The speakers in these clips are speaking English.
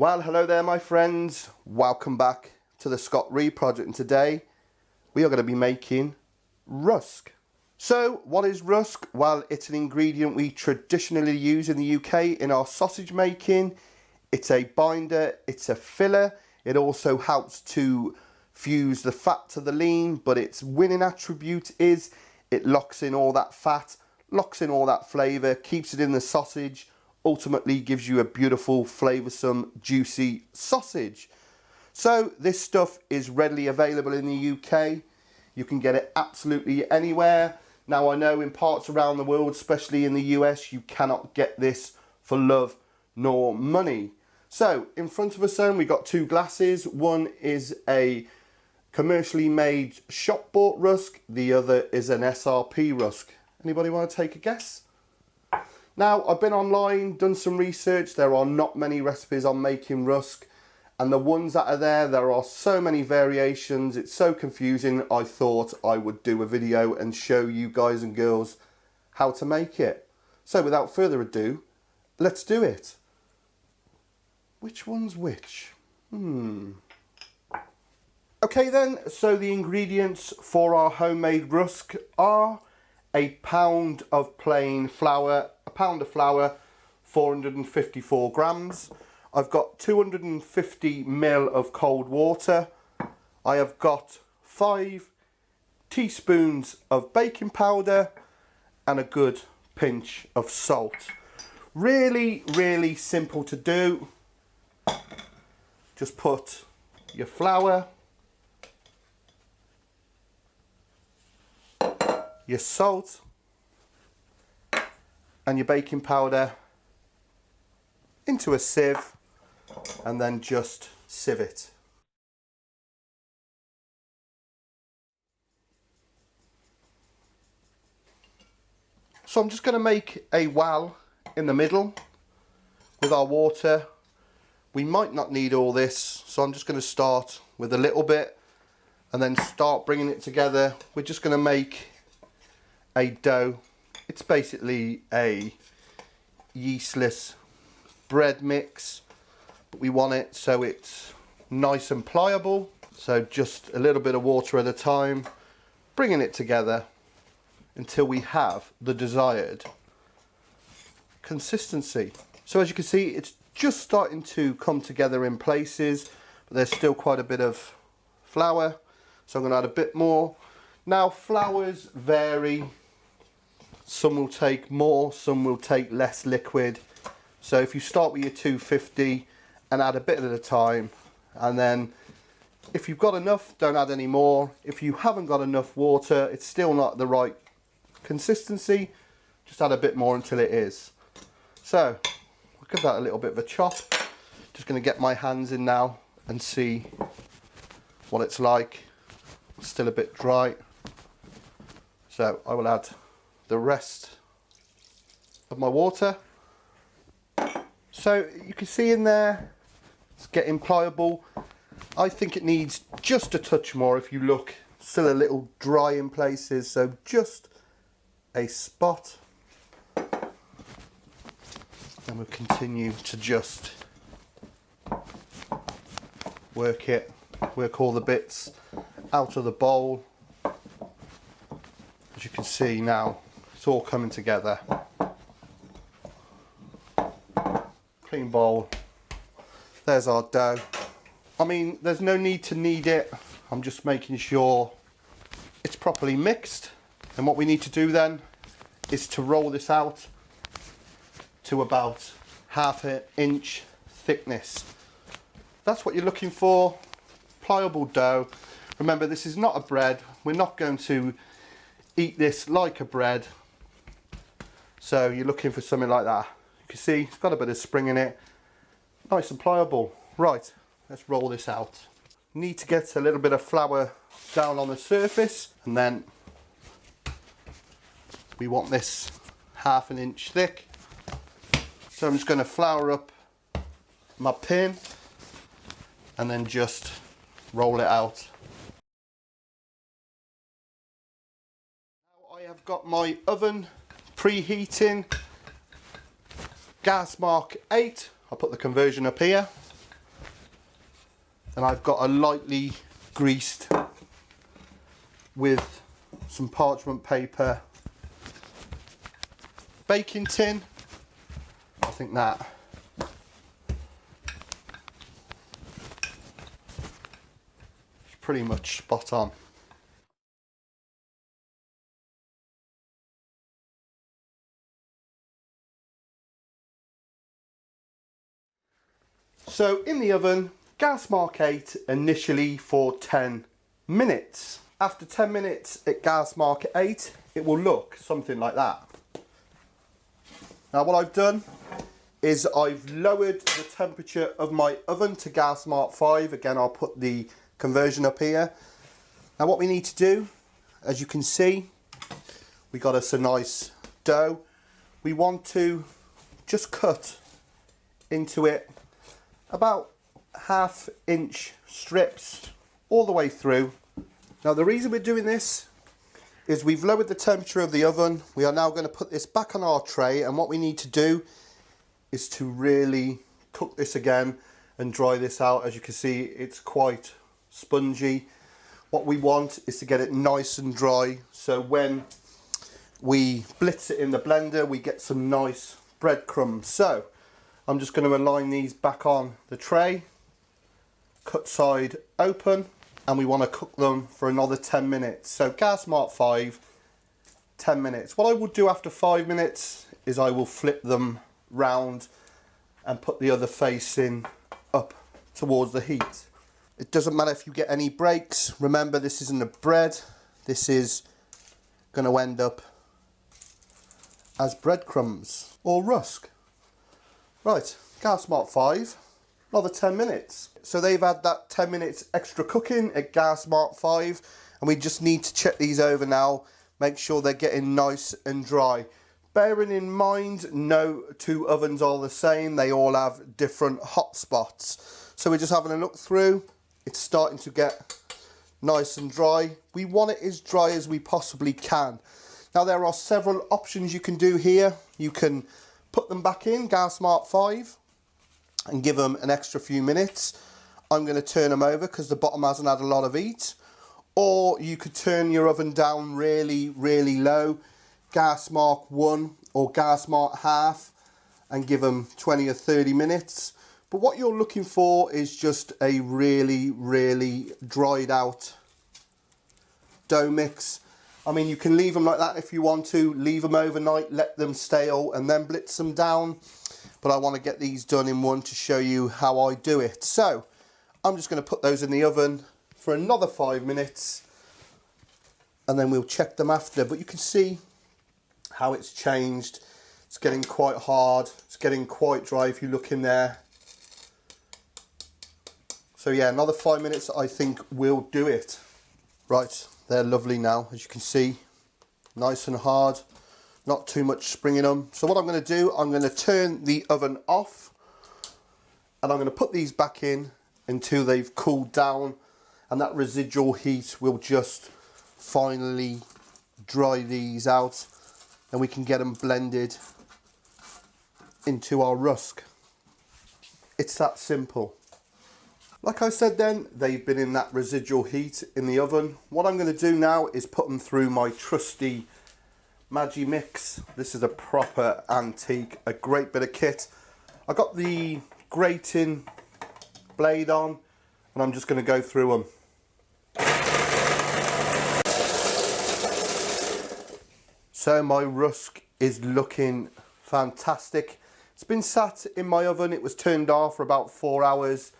Well, hello there my friends, welcome back to the Scott Ree project, and today we are going to be making rusk. So what is rusk? Well, it's an ingredient we traditionally use in the UK in our sausage making. It's a binder, it's a filler, it also helps to fuse the fat to the lean, but its winning attribute is it locks in all that fat, locks in all that flavour, keeps it in the sausage, ultimately gives you a beautiful, flavoursome, juicy sausage. So this stuff is readily available in the UK. You can get it absolutely anywhere. Now I know in parts around the world, especially in the US, you cannot get this for love nor money. So in front of us then we've got two glasses. One is a commercially made shop bought rusk, the other is an SRP rusk. Anybody want to take a guess? Now, I've been online, done some research. There are not many recipes on making rusk, and the ones that are there are so many variations. It's so confusing. I thought I would do a video and show you guys and girls how to make it. So without further ado, let's do it. Which one's which? Okay then, so the ingredients for our homemade rusk are a pound of plain flour, a pound of flour, 454 grams. I've got 250 ml of cold water. I have got 5 teaspoons of baking powder and a good pinch of salt. Really, really simple to do. Just put your flour, your salt and your baking powder into a sieve and then just sieve it. So I'm just going to make a well in the middle with our water. We might not need all this, so I'm just going to start with a little bit and then start bringing it together. We're just going to make a dough. It's basically a yeastless bread mix, but we want it so it's nice and pliable. So just a little bit of water at a time, bringing it together until we have the desired consistency. So as you can see, it's just starting to come together in places, but there's still quite a bit of flour, so I'm going to add a bit more. Now flours vary. Some will take more, some will take less liquid. So if you start with your 250 and add a bit at a time, and then if you've got enough, don't add any more. If you haven't got enough water, it's still not the right consistency, just add a bit more until it is. So we'll give that a little bit of a chop. Just going to get my hands in now and see what it's like. It's still a bit dry. So I will add the rest of my water. So you can see in there it's getting pliable. I think it needs just a touch more. If you look, still a little dry in places, so just a spot. And we'll continue to just work all the bits out of the bowl. As you can see now, it's all coming together. Clean bowl. There's our dough. I mean, there's no need to knead it. I'm just making sure it's properly mixed. And what we need to do then is to roll this out to about 1/2 inch thickness. That's what you're looking for. Pliable dough. Remember, this is not a bread. We're not going to eat this like a bread. So you're looking for something like that. You can see it's got a bit of spring in it. Nice and pliable. Right, let's roll this out. Need to get a little bit of flour down on the surface, and then we want this 1/2 inch thick. So I'm just going to flour up my pin and then just roll it out. Now I have got my oven preheating, gas mark 8. I'll put the conversion up here. And I've got a lightly greased with some parchment paper baking tin. I think that is pretty much spot on. So in the oven, gas mark 8 initially for 10 minutes. After 10 minutes at gas mark 8, it will look something like that. Now what I've done is I've lowered the temperature of my oven to gas mark 5. Again, I'll put the conversion up here. Now what we need to do, as you can see, we got us a nice dough. We want to just cut into it about 1/2 inch strips all the way through. Now the reason we're doing this is we've lowered the temperature of the oven. We are now going to put this back on our tray, and what we need to do is to really cook this again and dry this out. As you can see, it's quite spongy. What we want is to get it nice and dry, so when we blitz it in the blender we get some nice breadcrumbs. So I'm just going to align these back on the tray, cut side open, and we want to cook them for another 10 minutes. So gas mark 5, 10 minutes. What I will do after 5 minutes is I will flip them round and put the other facing up towards the heat. It doesn't matter if you get any breaks. Remember, this isn't a bread. This is going to end up as breadcrumbs or rusk. Right, gas mark 5, another 10 minutes. So they've had that 10 minutes extra cooking at gas mark 5, and we just need to check these over now, make sure they're getting nice and dry. Bearing in mind, no two ovens are the same, they all have different hot spots. So we're just having a look through, it's starting to get nice and dry. We want it as dry as we possibly can. Now there are several options you can do here. You can put them back in gas mark 5 and give them an extra few minutes. I'm going to turn them over because the bottom hasn't had a lot of heat. Or you could turn your oven down really low, gas mark 1 or gas mark half, and give them 20 or 30 minutes. But what you're looking for is just a really dried out dough mix. I mean, you can leave them like that if you want to, leave them overnight, let them stale and then blitz them down. But I want to get these done in one to show you how I do it. So I'm just going to put those in the oven for another 5 minutes and then we'll check them after. But you can see how it's changed. It's getting quite hard. It's getting quite dry if you look in there. So yeah, another 5 minutes I think will do it. Right, they're lovely now, as you can see. Nice and hard. Not too much spring in them. So what I'm going to do, I'm going to turn the oven off and I'm going to put these back in until they've cooled down, and that residual heat will just finally dry these out and we can get them blended into our rusk. It's that simple. Like I said then, they've been in that residual heat in the oven. What I'm going to do now is put them through my trusty Magi Mix. This is a proper antique, a great bit of kit. I got the grating blade on and I'm just going to go through them. So my rusk is looking fantastic. It's been sat in my oven. It was turned off for about 4 hours.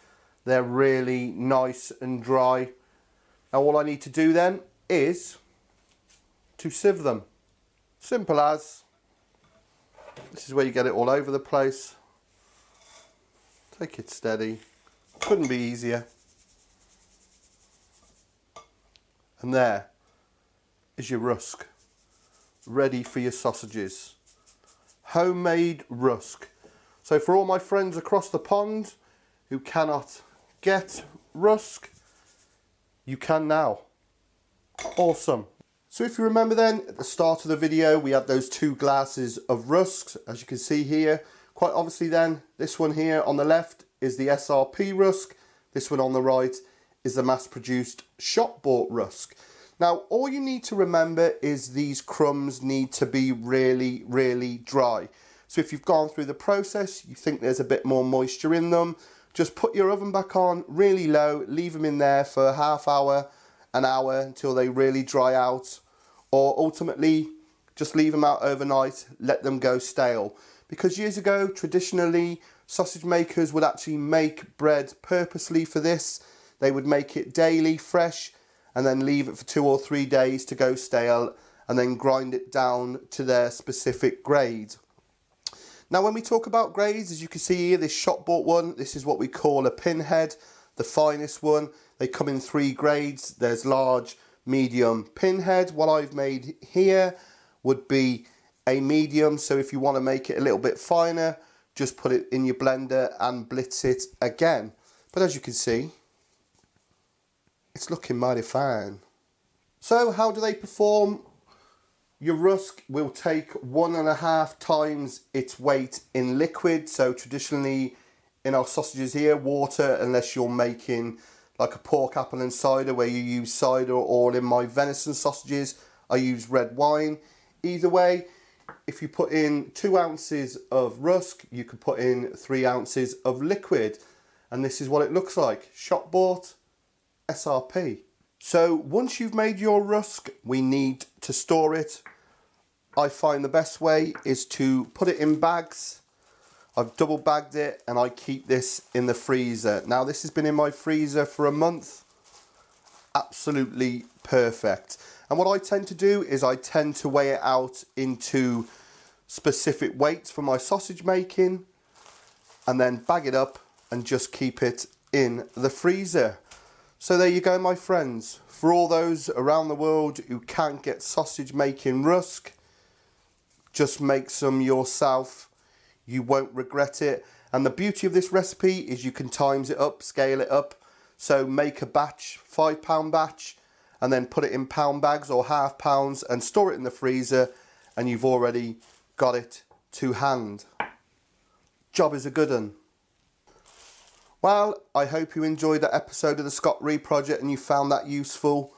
They're really nice and dry. Now all I need to do then is to sieve them. Simple as. This is where you get it all over the place. Take it steady. Couldn't be easier. And there is your rusk. Ready for your sausages. Homemade rusk. So for all my friends across the pond who cannot get rusk, you can now. Awesome. So if you remember then, at the start of the video, we had those 2 glasses of rusks, as you can see here. Quite obviously then, this one here on the left is the SRP rusk. This one on the right is the mass-produced shop-bought rusk. Now, all you need to remember is these crumbs need to be really, really dry. So if you've gone through the process, you think there's a bit more moisture in them, just put your oven back on really low, leave them in there for a half hour, an hour until they really dry out, or ultimately just leave them out overnight, let them go stale. Because years ago, traditionally, sausage makers would actually make bread purposely for this. They would make it daily, fresh, and then leave it for 2 or 3 days to go stale, and then grind it down to their specific grade. Now, when we talk about grades, as you can see here, this shop bought one, this is what we call a pinhead, the finest one. They come in 3 grades. There's large, medium, pinhead. What I've made here would be a medium, so if you want to make it a little bit finer, just put it in your blender and blitz it again. But as you can see, it's looking mighty fine. So how do they perform? Your rusk will take 1.5 times its weight in liquid. So traditionally in our sausages here, water, unless you're making like a pork apple and cider where you use cider, or in my venison sausages, I use red wine. Either way, if you put in 2 ounces of rusk, you could put in 3 ounces of liquid. And this is what it looks like, shop bought, SRP. So once you've made your rusk, we need to store it. I find the best way is to put it in bags. I've double bagged it and I keep this in the freezer. Now this has been in my freezer for a month. Absolutely perfect. And what I tend to do is I tend to weigh it out into specific weights for my sausage making, and then bag it up and just keep it in the freezer. So there you go, my friends. For all those around the world who can't get sausage making rusk, just make some yourself. You won't regret it. And the beauty of this recipe is you can times it up, scale it up. So make a batch, 5-pound batch, and then put it in pound bags or half pounds and store it in the freezer, and you've already got it to hand. Job is a good one. Well, I hope you enjoyed that episode of the Scott Ree Project and you found that useful.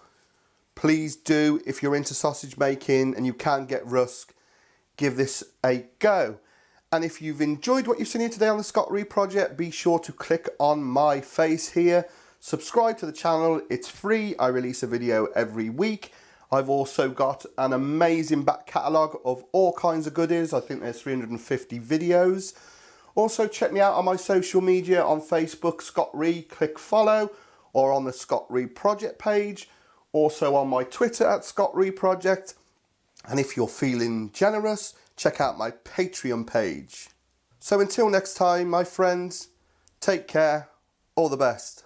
Please do, if you're into sausage making and you can get rusk, give this a go. And if you've enjoyed what you've seen here today on the Scott Ree Project, be sure to click on my face here. Subscribe to the channel, it's free. I release a video every week. I've also got an amazing back catalogue of all kinds of goodies. I think there's 350 videos. Also check me out on my social media on Facebook, Scott Ree, click follow, or on the Scott Ree Project page. Also on my Twitter at Scott Ree Project. And if you're feeling generous, check out my Patreon page. So until next time, my friends, take care, all the best.